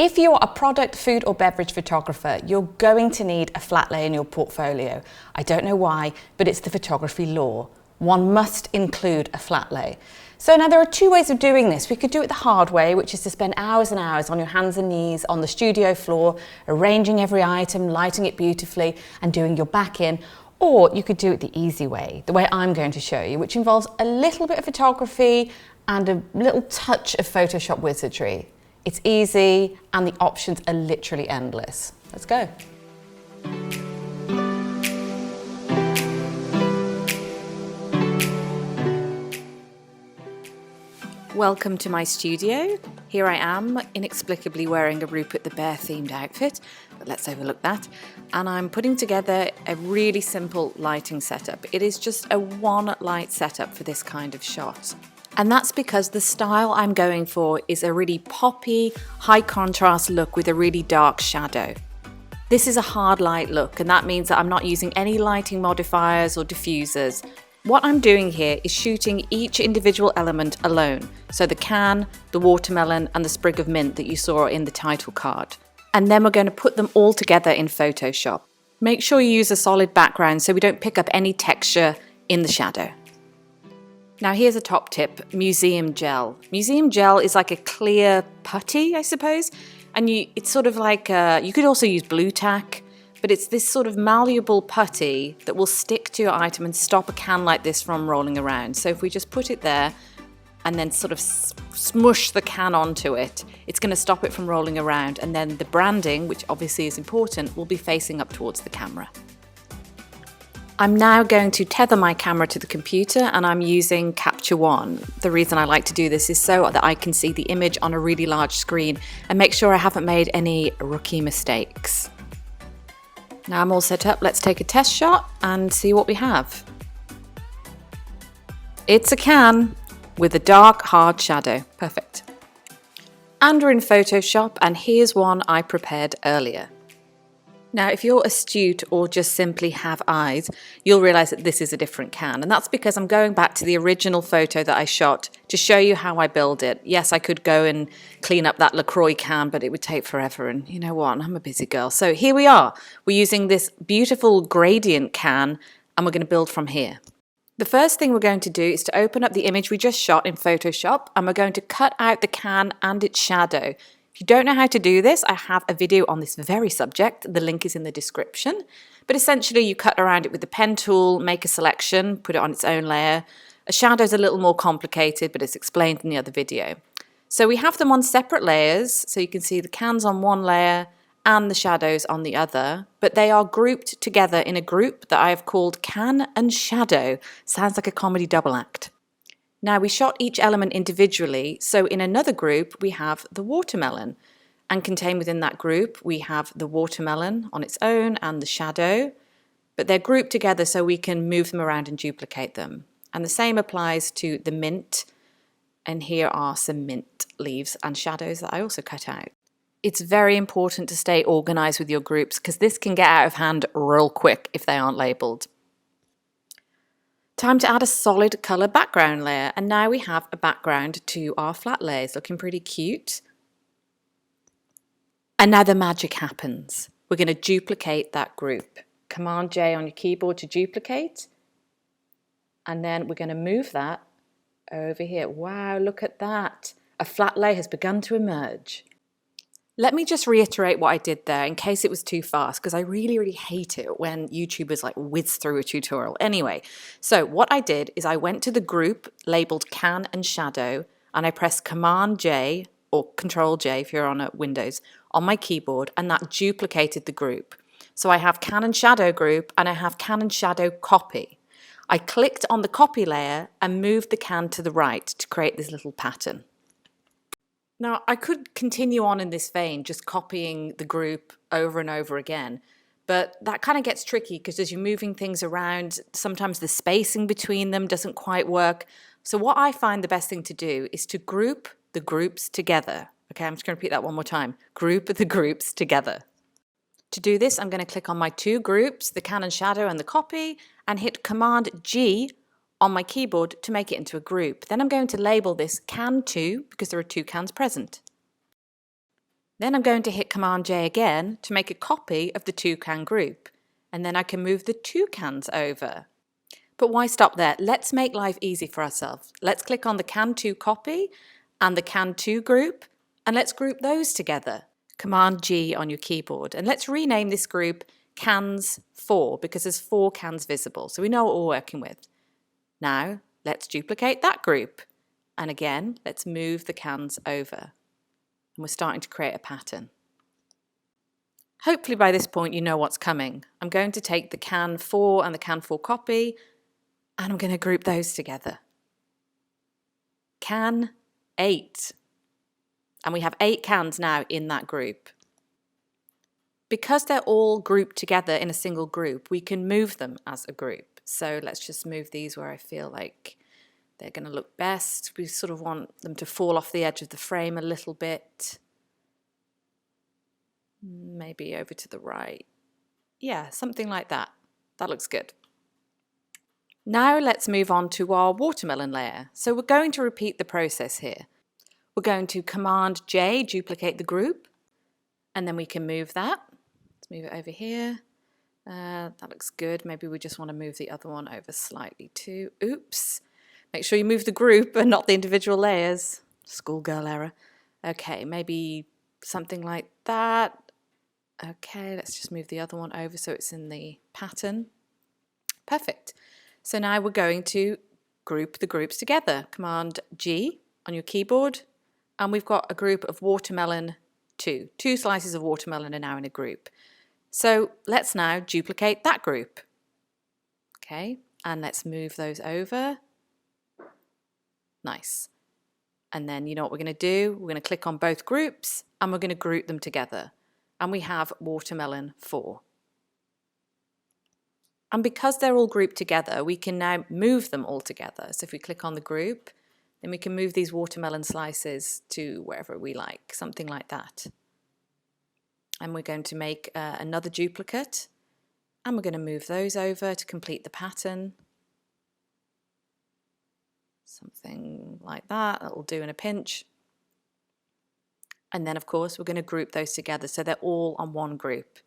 If you're a product, food or beverage photographer, you're going to need a Flatlay in your portfolio. I don't know why, but it's the photography law. One must include a Flatlay. So now there are two ways of doing this. We could do it the hard way, which is to spend hours and hours on your hands and knees on the studio floor, arranging every item, lighting it beautifully and doing your back in. Or you could do it the easy way, the way I'm going to show you, which involves a little bit of photography and a little touch of Photoshop wizardry. It's easy and the options are literally endless. Let's go. Welcome to my studio. Here I am, inexplicably wearing a Rupert the Bear themed outfit, but let's overlook that. And I'm putting together a really simple lighting setup. It is just a one light setup for this kind of shot. And that's because the style I'm going for is a really poppy, high contrast look with a really dark shadow. This is a hard light look, and that means that I'm not using any lighting modifiers or diffusers. What I'm doing here is shooting each individual element alone. So the can, the watermelon, and the sprig of mint that you saw in the title card. And then we're going to put them all together in Photoshop. Make sure you use a solid background so we don't pick up any texture in the shadow. Now here's a top tip, museum gel. Museum gel is like a clear putty, I suppose. And it's sort of like, you could also use blue tack, but it's this sort of malleable putty that will stick to your item and stop a can like this from rolling around. So if we just put it there and then sort of smush the can onto it, it's going to stop it from rolling around. And then the branding, which obviously is important, will be facing up towards the camera. I'm now going to tether my camera to the computer and I'm using Capture One. The reason I like to do this is so that I can see the image on a really large screen and make sure I haven't made any rookie mistakes. Now I'm all set up, let's take a test shot and see what we have. It's a can with a dark, hard shadow. Perfect. And we're in Photoshop, and here's one I prepared earlier. Now, if you're astute or just simply have eyes, you'll realize that this is a different can. And that's because I'm going back to the original photo that I shot to show you how I build it. Yes, I could go and clean up that LaCroix can, but it would take forever. And you know what? I'm a busy girl. So here we are. We're using this beautiful gradient can, and we're going to build from here. The first thing we're going to do is to open up the image we just shot in Photoshop, and we're going to cut out the can and its shadow. If you don't know how to do this, I have a video on this very subject. The link is in the description. But essentially you cut around it with the pen tool, make a selection, put it on its own layer. A shadow is a little more complicated, but it's explained in the other video. So we have them on separate layers. So you can see the cans on one layer and the shadows on the other, but they are grouped together in a group that I have called Can and Shadow. Sounds like a comedy double act. Now we shot each element individually, so in another group we have the watermelon, and contained within that group we have the watermelon on its own and the shadow, but they're grouped together so we can move them around and duplicate them. And the same applies to the mint, and here are some mint leaves and shadows that I also cut out. It's very important to stay organized with your groups because this can get out of hand real quick if they aren't labeled. Time to add a solid colour background layer, and now we have a background to our Flatlay. It's looking pretty cute. And now the magic happens. We're going to duplicate that group. Command J on your keyboard to duplicate, and then we're going to move that over here. Wow, look at that. A Flatlay has begun to emerge. Let me just reiterate what I did there in case it was too fast, because I really hate it when YouTubers like whiz through a tutorial. Anyway, so what I did is I went to the group labeled Can and Shadow, and I pressed Command J or Control J if you're on a Windows on my keyboard, and that duplicated the group. So I have Can and Shadow group and I have Can and Shadow copy. I clicked on the copy layer and moved the can to the right to create this little pattern. Now, I could continue on in this vein, just copying the group over and over again, but that kind of gets tricky because as you're moving things around, sometimes the spacing between them doesn't quite work. So what I find the best thing to do is to group the groups together. Okay, I'm just going to repeat that one more time. Group the groups together. To do this, I'm going to click on my two groups, the can and shadow and the copy, and hit Command G on my keyboard to make it into a group. Then I'm going to label this Can 2 because there are two cans present. Then I'm going to hit Command J again to make a copy of the toucan group. And then I can move the toucans over. But why stop there? Let's make life easy for ourselves. Let's click on the Can2 copy and the Can2 group, and let's group those together. Command G on your keyboard. And let's rename this group Cans 4 because there's 4 cans visible. So we know what we're working with. Now, let's duplicate that group. And again, let's move the cans over. And we're starting to create a pattern. Hopefully by this point you know what's coming. I'm going to take the Can 4 and the Can 4 copy and I'm going to group those together. Can 8. And we have 8 cans now in that group. Because they're all grouped together in a single group, we can move them as a group. So let's just move these where I feel like they're going to look best. We sort of want them to fall off the edge of the frame a little bit. Maybe over to the right. Yeah, something like that. That looks good. Now let's move on to our watermelon layer. So we're going to repeat the process here. We're going to Command J, duplicate the group, and then we can move that. Let's move it over here. That looks good. Maybe we just want to move the other one over slightly too. Oops. Make sure you move the group and not the individual layers. Schoolgirl error. Okay, maybe something like that. Okay, let's just move the other one over so it's in the pattern. Perfect. So now we're going to group the groups together. Command G on your keyboard, and we've got a group of watermelon 2. 2 slices of watermelon are now in a group. So let's now duplicate that group. Okay, and let's move those over. Nice. And then you know what we're going to do? We're going to click on both groups and we're going to group them together. And we have watermelon 4. And because they're all grouped together, we can now move them all together. So if we click on the group, then we can move these watermelon slices to wherever we like, something like that. And we're going to make another duplicate, and we're going to move those over to complete the pattern. Something like that, that will do in a pinch. And then, of course, we're going to group those together so they're all on one group.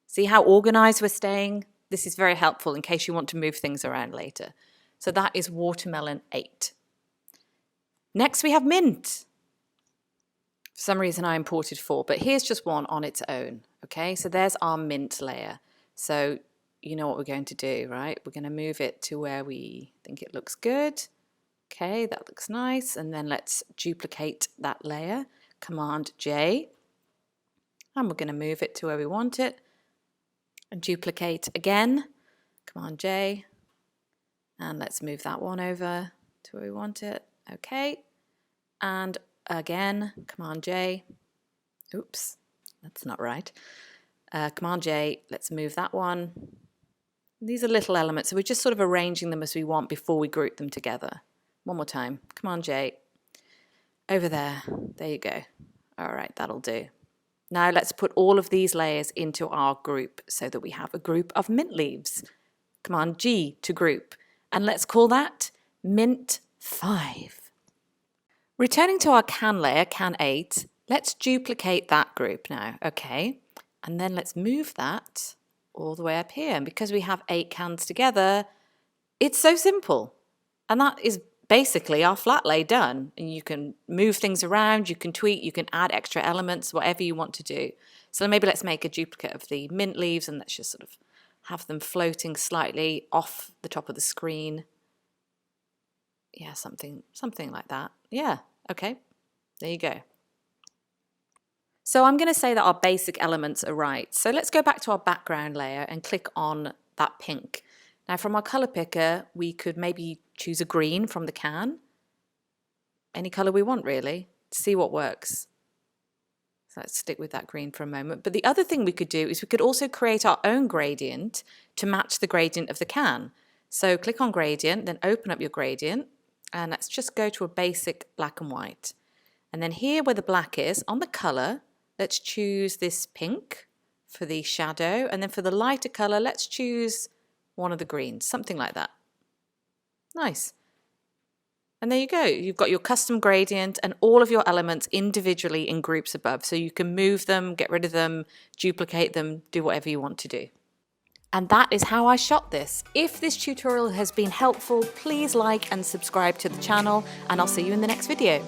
See how organized we're staying? This is very helpful in case you want to move things around later. So that is watermelon 8. Next, we have mint. For some reason, I imported 4, but here's just one on its own. Okay, so there's our mint layer. So you know what we're going to do, right? We're going to move it to where we think it looks good. Okay, that looks nice. And then let's duplicate that layer. Command J, and we're going to move it to where we want it, and duplicate again, Command J, and let's move that one over to where we want it. Okay, and again, Command J, oops, that's not right. Command J, let's move that one. These are little elements, so we're just sort of arranging them as we want before we group them together. One more time, Command J, over there you go. All right, that'll do. Now let's put all of these layers into our group so that we have a group of mint leaves. Command G to group, and let's call that mint 5. Returning to our can layer, can 8, let's duplicate that group now, okay? And then let's move that all the way up here. And because we have 8 cans together, it's so simple. And that is basically our Flatlay done. And you can move things around, you can tweak, you can add extra elements, whatever you want to do. So maybe let's make a duplicate of the mint leaves and let's just sort of have them floating slightly off the top of the screen. Yeah, something like that. Yeah, okay, there you go. So I'm going to say that our basic elements are right. So let's go back to our background layer and click on that pink. Now from our color picker, we could maybe choose a green from the can. Any color we want really, to see what works. So let's stick with that green for a moment. But the other thing we could do is we could also create our own gradient to match the gradient of the can. So click on gradient, then open up your gradient, and let's just go to a basic black and white. And then here where the black is, on the color, let's choose this pink for the shadow. And then for the lighter color, let's choose one of the greens, something like that. Nice. And there you go. You've got your custom gradient and all of your elements individually in groups above. So you can move them, get rid of them, duplicate them, do whatever you want to do. And that is how I shot this. If this tutorial has been helpful, please like and subscribe to the channel, and I'll see you in the next video.